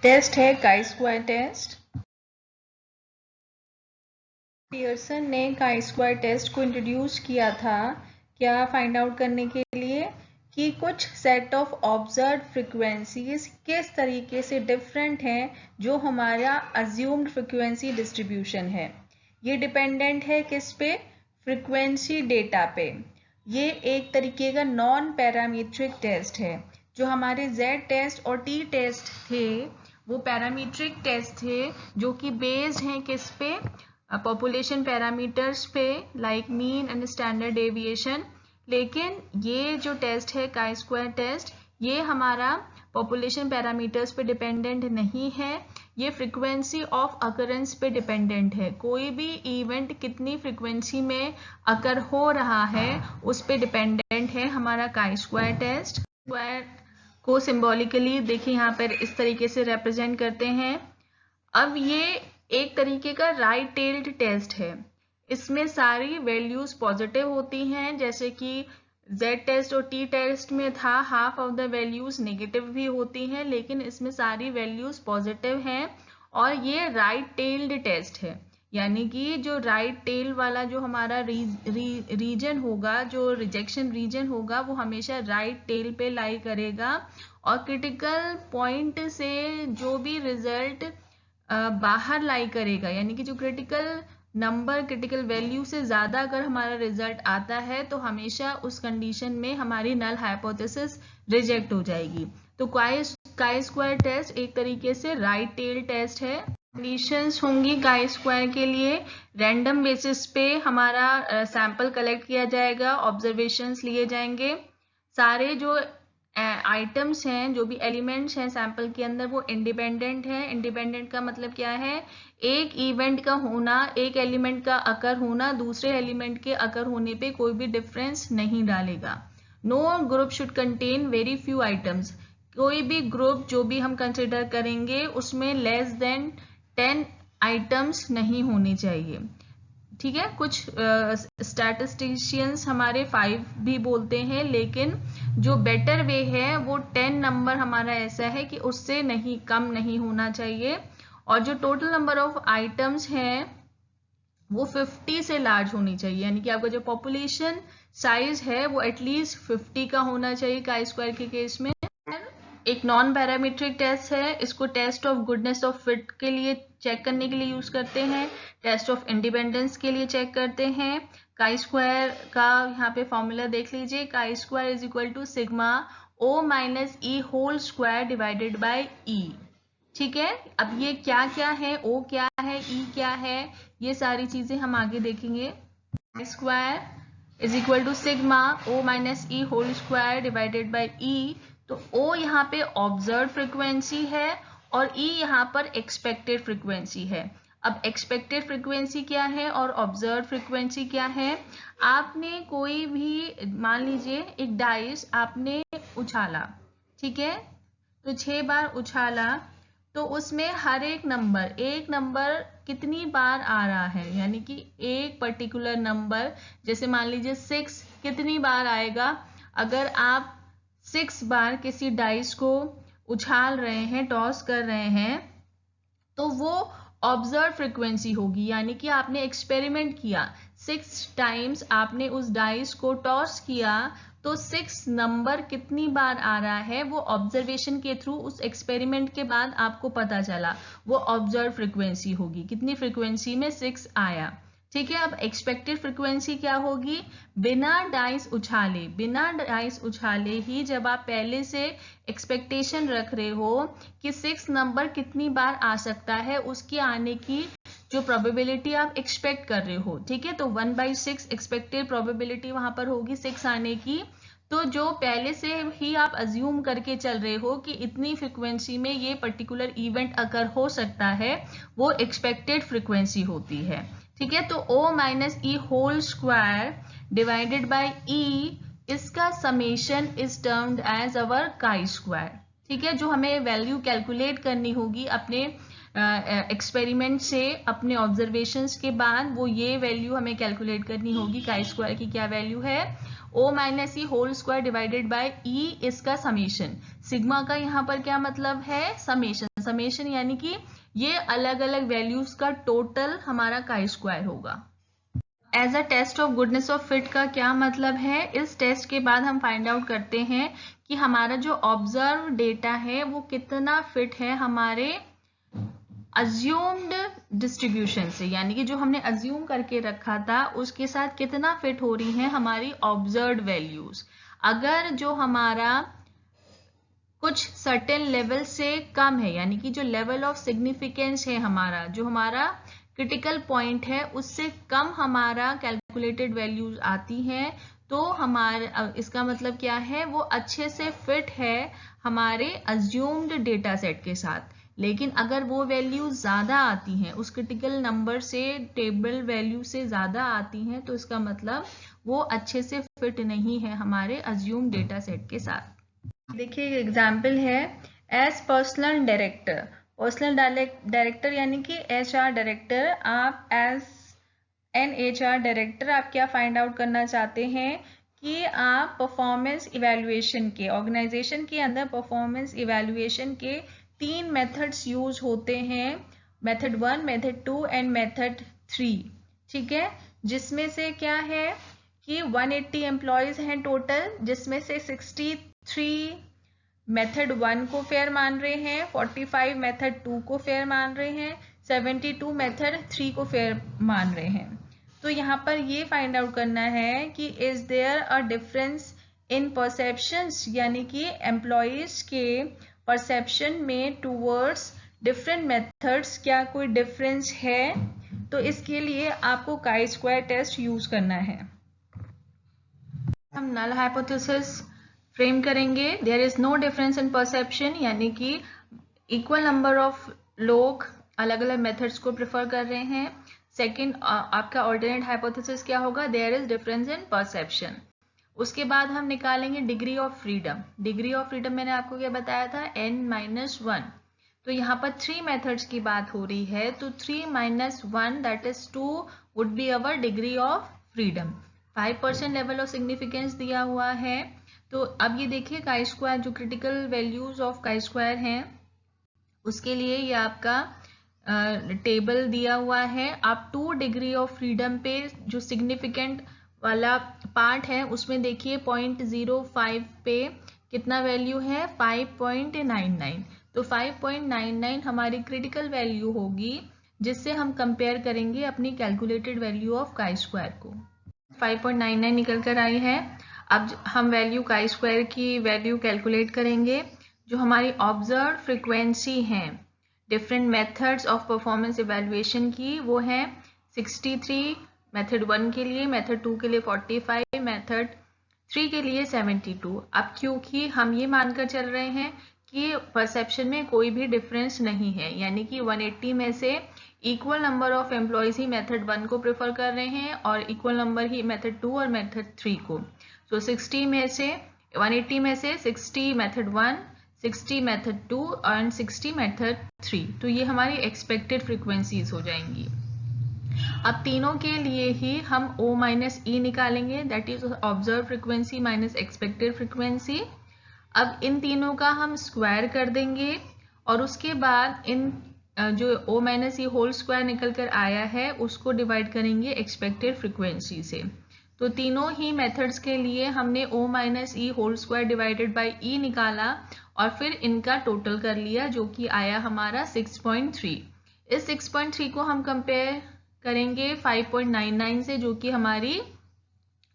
Test है chi square test. Pearson ने chi square test को इंट्रोड्यूस किया था क्या फाइंड आउट करने के लिए कि कुछ सेट ऑफ ऑब्जर्व फ्रीक्वेंसीज किस तरीके से डिफरेंट हैं जो हमारा अज्यूम्ड फ्रीक्वेंसी डिस्ट्रीब्यूशन है। ये डिपेंडेंट है किस पे? फ्रीक्वेंसी डेटा पे। ये एक तरीके का नॉन पैरामीट्रिक टेस्ट है। जो हमारे Z टेस्ट और T टेस्ट थे वो पैरामीट्रिक टेस्ट थे जो कि बेस्ड हैं किस पे? पॉपुलेशन पैरामीटर्स पे, like mean and standard deviation. लेकिन ये जो टेस्ट है काई स्क्वायर टेस्ट, ये हमारा पॉपुलेशन पैरामीटर्स पे डिपेंडेंट नहीं है, ये फ्रीक्वेंसी ऑफ अकरेंस पे डिपेंडेंट है। कोई भी इवेंट कितनी फ्रीक्वेंसी में अकर हो रहा है उस पे डिपेंडेंट है हमारा काई स्क्वायर टेस्ट। स्क्वायर को सिंबॉलिकली देखिए यहाँ पर इस तरीके से रिप्रेजेंट करते हैं। अब ये एक तरीके का राइट टेल्ड टेस्ट है। इसमें सारी वैल्यूज पॉजिटिव होती हैं, जैसे कि Z टेस्ट और T टेस्ट में था half of the values negative भी होती हैं, लेकिन इसमें सारी वैल्यूज पॉजिटिव हैं और ये राइट टेल्ड टेस्ट है। यानी कि जो राइट टेल वाला जो हमारा रीजन होगा, जो रिजेक्शन रीजन होगा, वो हमेशा राइट टेल पे लाई करेगा और क्रिटिकल पॉइंट से जो भी रिजल्ट बाहर लाई करेगा, यानी कि जो क्रिटिकल नंबर, क्रिटिकल वैल्यू से ज़्यादा अगर हमारा रिजल्ट आता है तो हमेशा उस कंडीशन में हमारी नल हाइपोथेसिस रिजेक्ट हो जाएगी। तो काई स्क्वायर टेस्ट एक तरीके से राइट टेल टेस्ट है। कंडीशंस होंगी काई स्क्वायर के लिए, रैंडम बेसिस पे हमारा सैंपल कलेक्ट किया जाएगा, ऑब्जर्वेशंस लिए जाएंगे, सारे जो आइटम्स हैं, जो भी एलिमेंट्स हैं सैंपल के अंदर वो इंडिपेंडेंट है। इंडिपेंडेंट का मतलब क्या है? एक इवेंट का होना, एक एलिमेंट का अकर होना दूसरे एलिमेंट के अकर होने पे कोई भी डिफरेंस नहीं डालेगा। No group should contain very few items. कोई भी ग्रुप जो भी हम कंसिडर करेंगे उसमें लेस देन 10 आइटम्स नहीं होने चाहिए। ठीक है, कुछ स्टैटिस्टिशियंस हमारे 5 भी बोलते हैं, लेकिन जो बेटर वे है वो 10 नंबर हमारा ऐसा है कि उससे नहीं कम नहीं होना चाहिए। और जो टोटल नंबर ऑफ आइटम्स हैं वो 50 से लार्ज होनी चाहिए, यानी कि आपका जो पॉपुलेशन साइज है वो एटलीस्ट 50 का होना चाहिए काई स्क्वायर के केस में। एक नॉन पैरामीट्रिक टेस्ट है, इसको test of goodness of fit के लिए चेक करने के लिए यूज करते हैं, टेस्ट ऑफ इंडिपेंडेंस के लिए चेक करते हैं। काई स्क्वायर का यहाँ पे फॉर्मूला देख लीजिए, chi square is equal to sigma O minus E whole square divided by E. ठीक है, अब ये क्या क्या है, ओ क्या है, ई क्या है, ये सारी चीजें हम आगे देखेंगे। Chi square is equal to sigma O minus E whole square divided by E. तो O यहाँ पे ऑब्जर्व फ्रीक्वेंसी है और E यहाँ पर एक्सपेक्टेड फ्रीक्वेंसी है। अब एक्सपेक्टेड फ्रीक्वेंसी क्या है और ऑब्जर्व फ्रीक्वेंसी क्या है? आपने कोई भी, मान लीजिए एक डाइस आपने उछाला, ठीक है, तो 6 बार उछाला, तो उसमें हर एक नंबर कितनी बार आ रहा है, यानी कि एक पर्टिकुलर नंबर, जैसे मान लीजिए 6 कितनी बार आएगा? अगर आप 6 बार किसी डाइस को उछाल रहे हैं, टॉस कर रहे हैं, तो वो ऑब्जर्व फ्रीक्वेंसी होगी, यानी कि आपने एक्सपेरिमेंट किया, 6 टाइम्स आपने उस डाइस को टॉस किया, तो 6 नंबर कितनी बार आ रहा है वो ऑब्जर्वेशन के थ्रू, उस एक्सपेरिमेंट के बाद आपको पता चला, वो ऑब्जर्व फ्रीक्वेंसी होगी। कितनी फ्रीक्वेंसी में 6 आया। ठीक है, अब एक्सपेक्टेड फ्रीक्वेंसी क्या होगी? बिना डाइस उछाले ही जब आप पहले से एक्सपेक्टेशन रख रहे हो कि 6 नंबर कितनी बार आ सकता है, उसके आने की जो प्रोबेबिलिटी आप एक्सपेक्ट कर रहे हो, ठीक है, तो 1/6 एक्सपेक्टेड प्रोबेबिलिटी वहां पर होगी 6 आने की। तो जो पहले से ही आप अज्यूम करके चल रहे हो कि इतनी फ्रीक्वेंसी में ये पर्टिकुलर इवेंट अकर हो सकता है, वो एक्सपेक्टेड फ्रीक्वेंसी होती है। ठीक है, तो O minus E whole square divided by E, इसका summation is termed as our chi square. ठीक है, जो हमें वैल्यू कैलकुलेट करनी होगी अपने एक्सपेरिमेंट से अपने ऑब्जर्वेशंस के बाद वो ये वैल्यू हमें कैलकुलेट करनी होगी काई स्क्वायर की क्या वैल्यू है, O minus E whole square divided by E इसका समेशन। सिग्मा का यहाँ पर क्या मतलब है, समेशन। समेशन यानी कि ये अलग अलग वैल्यूज का टोटल हमारा काई स्क्वायर होगा। As a test of goodness of fit का क्या मतलब है, इस टेस्ट के बाद हम फाइंड आउट करते हैं कि हमारा जो ऑब्जर्व डेटा है वो कितना फिट है हमारे अज्यूम्ड डिस्ट्रीब्यूशन से, यानी कि जो हमने अज्यूम करके रखा था उसके साथ कितना फिट हो रही है हमारी ऑब्जर्व्ड वैल्यूज। अगर जो हमारा कुछ सर्टेन लेवल से कम है, यानी कि जो लेवल ऑफ सिग्निफिकेंस है हमारा, जो हमारा क्रिटिकल पॉइंट है उससे कम हमारा कैलकुलेटेड वैल्यूज आती हैं, तो हमारा इसका मतलब क्या है, वो अच्छे से फिट है हमारे अज्यूम्ड डेटा सेट के साथ। लेकिन अगर वो वैल्यूज ज़्यादा आती हैं, उस क्रिटिकल नंबर से टेबल वैल्यू से ज़्यादा आती हैं, तो इसका मतलब वो अच्छे से फिट नहीं है हमारे अज्यूम्ड डेटा सेट के साथ। देखिए एग्जाम्पल है, as personnel director. Personnel director यानी कि HR डायरेक्टर, आप एज एन HR डायरेक्टर आप क्या फाइंड आउट करना चाहते हैं कि आप परफॉर्मेंस इवैल्यूएशन के, ऑर्गेनाइजेशन के अंदर परफॉर्मेंस इवैल्यूएशन के 3 मेथड्स यूज होते हैं, मेथड 1, मेथड 2 एंड मेथड 3। ठीक है, जिसमें से क्या है कि 180 एम्प्लॉयज हैं टोटल, जिसमें से 63 मेथड 1 को फेयर मान रहे हैं, 45 मेथड 2 को फेयर मान रहे हैं, 72 मेथड 3 को फेयर मान रहे हैं। तो यहाँ पर ये फाइंड आउट करना है कि is there a difference in perceptions, यानी कि एम्प्लॉयज के परसेप्शन में टूवर्ड्स डिफरेंट मेथड्स क्या कोई डिफरेंस है। तो इसके लिए आपको काई स्क्वायर टेस्ट यूज करना है। हम नल हाइपोथेसिस फ्रेम करेंगे। There is no difference in perception, यानी कि इक्वल नंबर ऑफ लोग अलग अलग मेथड्स को प्रेफर कर रहे हैं। सेकंड, आपका ऑल्टरनेट हाइपोथेसिस क्या होगा, there is difference in perception. उसके बाद हम निकालेंगे degree of freedom. Degree of freedom मैंने आपको क्या बताया था, n-1। तो यहाँ पर 3 मेथड्स की बात हो रही है, तो 3-1 that is 2 would be our degree of freedom. 5% level of significance दिया हुआ है। तो अब ये देखिए काई स्क्वायर, जो critical values of chi square हैं उसके लिए ये आपका टेबल दिया हुआ है। आप 2 डिग्री ऑफ फ्रीडम पे जो सिग्निफिकेंट वाला पार्ट है उसमें देखिए 0.05 पे कितना वैल्यू है, 5.99। तो 5.99 हमारी क्रिटिकल वैल्यू होगी, जिससे हम कंपेयर करेंगे अपनी calculated value of chi square को। 5.99 निकल कर आई है। अब हम वैल्यू काई स्क्वायर की वैल्यू कैलकुलेट करेंगे। जो हमारी ऑब्जर्व फ्रिक्वेंसी है different methods of performance evaluation की, वो है 63 मेथड 1 के लिए, मेथड 2 के लिए 45, मेथड 3 के लिए 72। अब क्योंकि हम ये मानकर चल रहे हैं कि परसेप्शन में कोई भी डिफरेंस नहीं है, यानी कि 180 में से equal number of employees he method 1 को प्रेफर कर रहे हैं और इक्वल नंबर ही मेथड 2 और मेथड 3 को। तो 60 में से 180 में से 60 मेथड 1, 60 मेथड 2 और 60 मेथड 3। तो ये हमारी एक्सपेक्टेड फ्रीक्वेंसीज हो जाएंगी। अब तीनों के लिए ही हम O माइनस ई निकालेंगे, that is observe frequency minus expected frequency. अब इन तीनों का हम स्क्वायर कर देंगे और उसके बाद इन जो O minus E whole square निकल कर आया है उसको डिवाइड करेंगे एक्सपेक्टेड फ्रीक्वेंसी से। तो तीनों ही मेथड्स के लिए हमने O minus E whole square divided by E निकाला और फिर इनका टोटल कर लिया, जो कि आया हमारा 6.3। इस 6.3 को हम कंपेयर करेंगे 5.99 से, जो कि हमारी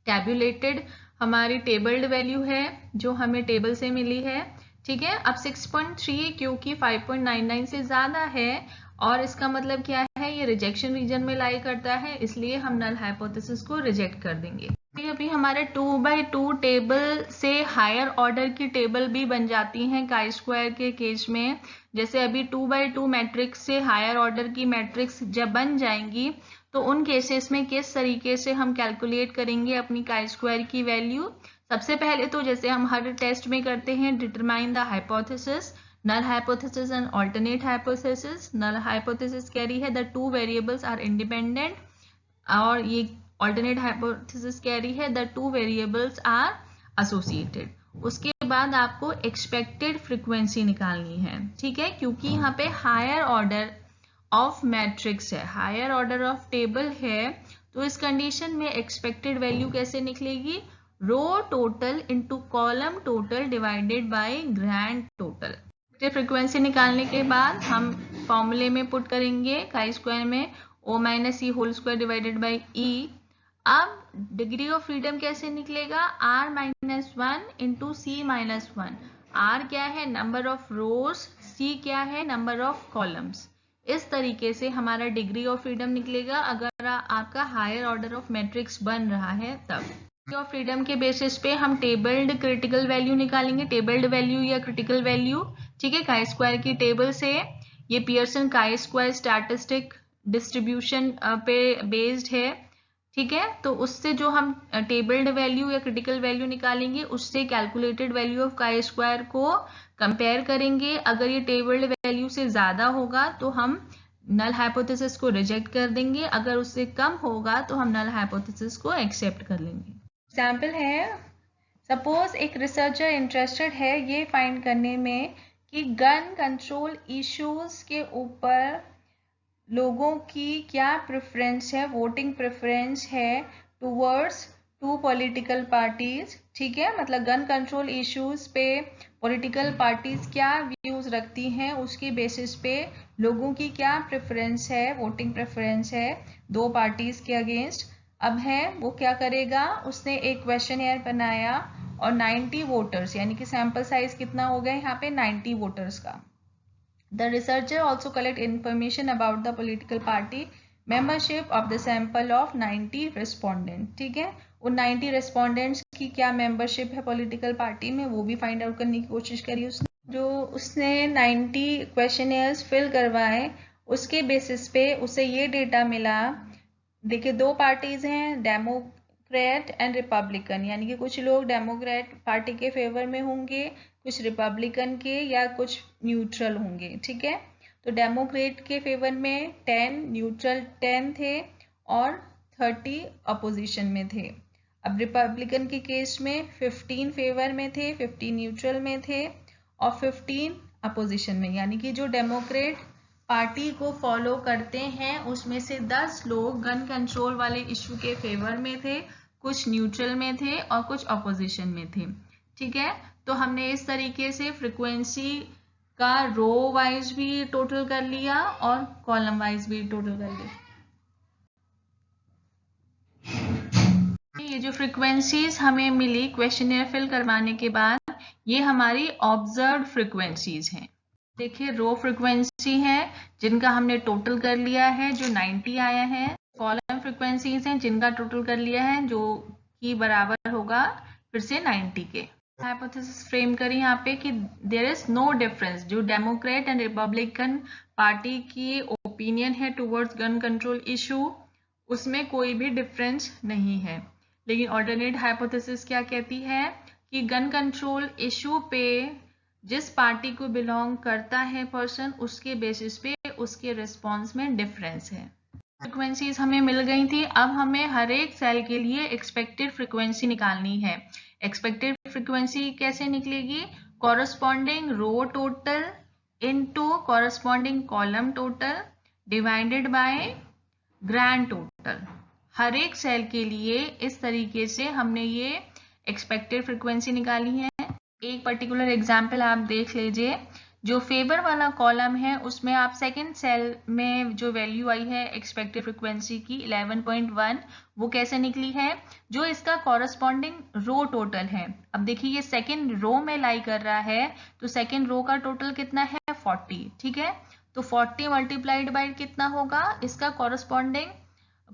टैब्यूलेटेड हमारी टेबल्ड वैल्यू है जो हमें टेबल से मिली है। ठीक है, अब 6.3 क्योंकि 5.99 से ज़्यादा है और इसका मतलब क्या है, ये रिजेक्शन रीजन में लाई करता है, इसलिए हम नल हाइपोथेसिस को रिजेक्ट कर देंगे। अभी हमारे 2/2 टेबल से हायर ऑर्डर की टेबल भी बन जाती हैं काई स्क्वायर के केस में। जैसे अभी 2/2 मैट्रिक्स से हायर ऑर्डर की मैट्रिक्स जब बन जाएंगी तो उन केसेस में किस तरीके से हम कैलकुलेट करेंगे अपनी काई स्क्वायर की वैल्यू। सबसे पहले तो जैसे हम हर टेस्ट में करते हैं, determine the hypothesis. null hypothesis and alternate hypothesis. null hypothesis कह रही है the two variables are independent, और ये alternate hypothesis कह रही है the two variables are associated. उसके बाद आपको expected frequency निकालनी है, ठीक है, क्योंकि यहाँ पे higher order of matrix है, higher order of table है, तो इस कंडीशन में expected value कैसे निकलेगी? Row total into column total divided by grand total. Frequency निकालने के बाद हम फॉर्मूले में पुट करेंगे काई स्क्वायर में O minus E whole square divided by E. अब डिग्री ऑफ फ्रीडम कैसे निकलेगा? R minus one into C minus one. R क्या है? नंबर ऑफ रोज, सी क्या है? Number of columns. इस तरीके से हमारा डिग्री ऑफ फ्रीडम निकलेगा अगर आपका हायर ऑर्डर ऑफ मैट्रिक्स बन रहा है तब. डिग्री ऑफ फ्रीडम के बेसिस पे हम टेबल्ड क्रिटिकल वैल्यू निकालेंगे, टेबल्ड वैल्यू या क्रिटिकल वैल्यू, ठीक है. काई स्क्वायर की टेबल से ये Pearson chi square statistic distribution पे बेस्ड है, ठीक है. तो उससे जो हम टेबल्ड वैल्यू या क्रिटिकल वैल्यू निकालेंगे उससे calculated value of chi square को कंपेयर करेंगे. अगर ये टेबल्ड वैल्यू से ज्यादा होगा तो हम नल हाइपोथेसिस को रिजेक्ट कर देंगे, अगर उससे कम होगा तो हम नल हाइपोथेसिस को एक्सेप्ट कर लेंगे. एग्जाम्पल है, सपोज एक रिसर्चर इंटरेस्टेड है ये फाइंड करने में कि गन कंट्रोल इश्यूज के ऊपर लोगों की क्या प्रेफरेंस है, वोटिंग प्रेफरेंस है टूवर्ड्स टू पॉलिटिकल पार्टीज, ठीक है. मतलब गन कंट्रोल इश्यूज पे पॉलिटिकल पार्टीज क्या व्यूज रखती हैं उसके बेसिस पे लोगों की क्या प्रेफरेंस है, वोटिंग प्रेफरेंस है दो पार्टीज के अगेंस्ट. अब है वो क्या करेगा, उसने एक क्वेश्चनएयर बनाया और 90 वोटर्स, यानी कि सैंपल साइज कितना हो गया यहाँ पे 90 वोटर्स का. The researcher also collect information about the political party membership of the sample of 90 respondent, ठीक है. उन 90 respondents की क्या membership है political party में वो भी find out करने की कोशिश करी उसने. जो उसने 90 questionnaires fill करवाए उसके बेसिस पे उसे ये डेटा मिला. देखिए दो पार्टीज हैं, डेमोक्रेट एंड रिपब्लिकन, यानी कि कुछ लोग डेमोक्रेट पार्टी के फेवर में होंगे, कुछ रिपब्लिकन के या कुछ न्यूट्रल होंगे, ठीक है. तो डेमोक्रेट के फेवर में 10, न्यूट्रल 10 थे और 30 अपोजिशन में थे. अब रिपब्लिकन के केस में 15 फेवर में थे, 15 न्यूट्रल में थे और 15 अपोजिशन में, यानी कि जो डेमोक्रेट पार्टी को फॉलो करते हैं उसमें से 10 लोग गन कंट्रोल वाले इशू के फेवर में थे, कुछ न्यूट्रल में थे और कुछ अपोजिशन में थे, ठीक है. तो हमने इस तरीके से फ्रीक्वेंसी का रो वाइज भी टोटल कर लिया और कॉलम वाइज भी टोटल कर लिया. ये जो फ्रीक्वेंसीज हमें मिली क्वेश्चनएयर फिल करवाने के बाद ये हमारी ऑब्जर्व्ड फ्रीक्वेंसीज हैं. देखिए रो फ्रीक्वेंसी है जिनका हमने टोटल कर लिया है जो 90 आया है. कॉलम फ्रीक्वेंसीज हैं जिनका टोटल कर लिया है जो कि बराबर होगा फिर से 90 के. हाइपोथेसिस फ्रेम करी यहाँ पे कि देयर इज नो डिफरेंस. जो डेमोक्रेट एंड रिपब्लिकन पार्टी की ओपिनियन है टुवर्ड्स गन कंट्रोल इशू उसमें कोई भी डिफरेंस नहीं है. लेकिन ऑल्टरनेट हाइपोथेसिस क्या कहती है कि गन कंट्रोल इशू पे जिस पार्टी को बिलोंग करता है पर्सन उसके बेसिस पे उसके रिस्पॉन्स में डिफरेंस है. फ्रीक्वेंसीज हमें मिल गई थी. अब हमें हर एक सेल के लिए एक्सपेक्टेड फ्रीक्वेंसी निकालनी है. एक्सपेक्टेड फ्रीक्वेंसी कैसे निकलेगी? Corresponding row total into corresponding column total divided by grand total. हर एक सेल के लिए इस तरीके से हमने ये एक्सपेक्टेड फ्रीक्वेंसी निकाली है. एक पर्टिकुलर एग्जाम्पल आप देख लीजिए. जो फेवर वाला कॉलम है उसमें आप सेकंड सेल में जो वैल्यू आई है एक्सपेक्टेड फ्रीक्वेंसी की 11.1 वो कैसे निकली है? जो इसका कॉरस्पॉन्डिंग रो टोटल है. अब देखिए ये सेकंड रो में लाई कर रहा है तो सेकंड रो का टोटल कितना है? 40, ठीक है. तो 40 मल्टीप्लाइड बाय कितना होगा? इसका कॉरस्पॉन्डिंग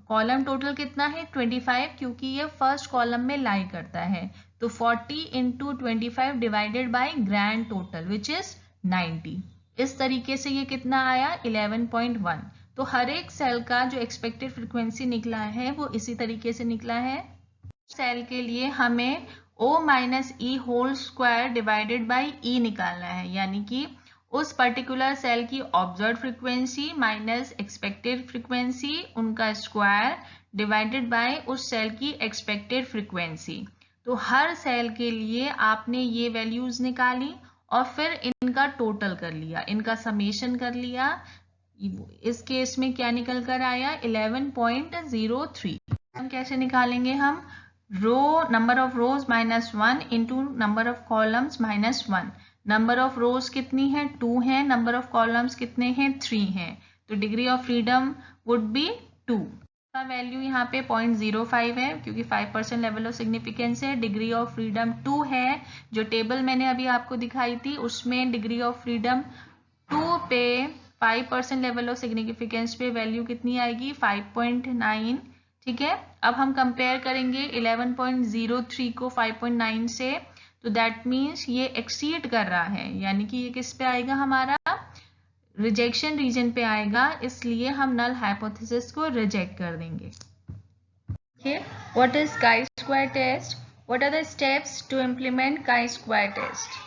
कॉलम टोटल कितना है? 25, क्योंकि ये फर्स्ट कॉलम में लाई करता है. तो 40 into 25 divided by grand total which is 90. इस तरीके से ये कितना आया? 11.1. तो हर एक सेल का जो एक्सपेक्टेड फ्रीक्वेंसी निकला है वो इसी तरीके से निकला है. सेल के लिए हमें O minus E whole square divided by E निकालना है, यानी कि उस पर्टिकुलर सेल की observe frequency minus expected frequency उनका स्क्वायर डिवाइडेड बाय उस सेल की एक्सपेक्टेड फ्रीक्वेंसी। तो हर सेल के लिए आपने ये वैल्यूज निकाली और फिर इनका टोटल कर लिया, इनका समेशन कर लिया। इस केस में क्या निकल कर आया 11.03। हम कैसे निकालेंगे, हम row number of rows -1 into number of columns -1। Number of rows कितनी है 2 है, नंबर ऑफ कॉलम्स कितने हैं 3 हैं, तो degree of freedom would be 2 का वैल्यू यहाँ पे 0.05 है क्योंकि 5% लेवल ऑफ सिग्निफिकेंस है। डिग्री ऑफ फ्रीडम 2 है। जो टेबल मैंने अभी आपको दिखाई थी उसमें डिग्री ऑफ फ्रीडम 2 पे 5% लेवल ऑफ सिग्निफिकेंस पे वैल्यू कितनी आएगी 5.9। ठीक है, अब हम कंपेयर करेंगे 11.03 को 5.9 से, तो दैट मीन्स ये एक्सीड कर रहा है, यानी कि ये किस पे आएगा, हमारा रिजेक्शन रीजन पे आएगा, इसलिए हम नल हाइपोथेसिस को रिजेक्ट कर देंगे। Okay, what is chi-square test? What are the steps to implement chi-square test?